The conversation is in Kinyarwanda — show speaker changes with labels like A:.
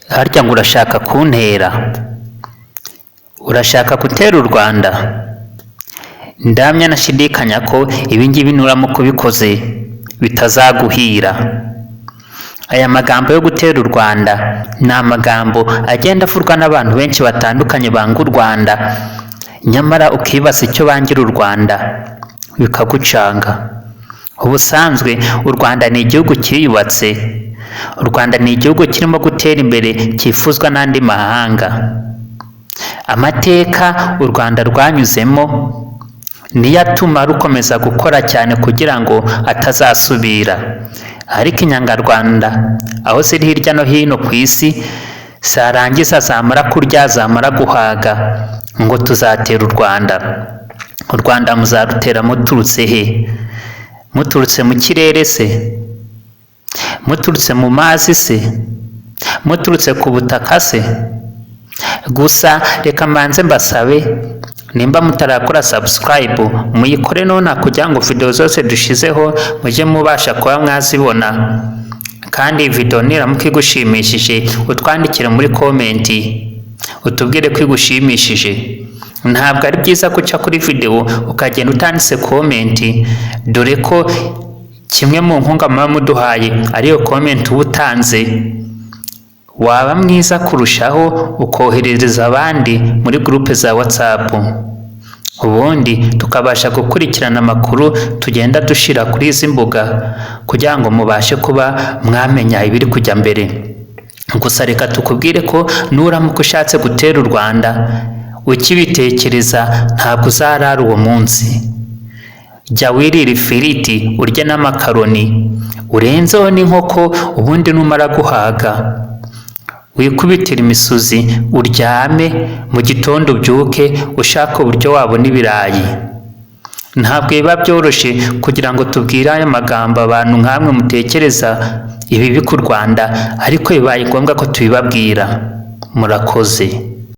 A: harya ngo urashaka kuntera, urashaka gutera u Rwanda? Ndamya nashidikanya ko ibingibi nuramuka ubikoze bitazaguhira. Aya magambo yo gutera u Rwanda ni amagambo agenda avurwa n'abantu benshi batandukanye banga u Rwanda, nyamara ukibaza icyo bangira u Rwanda bikagucanga. Ubusanzwe u Rwanda ni igihugu cyiyubatse, u Rwanda ni igihugu kirimo gutera imbere cyifuzwa n'andi mahanga. Amateka u Rwanda rwanyuzemo niyo atuma rukomeza gukora cyane kugira ngo atazasubira. Ariko inyangarwanda aho ziri hirya no hino ku isi zarangiza zamara kurya zamara guhaga ngo tuzatera u Rwanda. U Rwanda muzarutera muturutse he? Muturutse mu kirere se? Muturutse mu mazi se? Muturutse ku butaka se? Gusa reka mbanze mbasabe, nimba mutarakora subscribe muyikore none kugira ngo video zose dushizeho mujye mubasha kuba mwazibona. Kandi video niramuka igushimishije utwandikire muri comment utubwire ko igushimishije. Ntabwo ari byiza guca kuri video ukagenda utanditse comment, dore ko kimwe mu nkunga muba muduhaye ariyo comment uba utanze. Waba mwiza kurushaho ukoherereza abandi muri groupe za WhatsApp, ubundi tukabasha gukurikirana amakuru tugenda dushira kuri izi mbuga kugira ngo mubashe kuba mwamenya ibiri kujya mbere. Gusa reka tukubwire ko nuramuka ushatse gutera u Rwanda ukibitekereza ntabwo uzarara uwo munsi. Jya wirira ifiriti urye n'amakaroni urenzeho n'inkoko, ubundi numara guhaga wikubitira imisuzi uryame, mu gitondo ubyuke ushaka uburyo wabona ibirayi. Ntabwo biba byoroshye kugira ngo tubwire aya magambo abantu nkamwe mutekereza ibibi ku Rwanda, ariko bibaye ngombwa ko tubibabwira. Murakoze.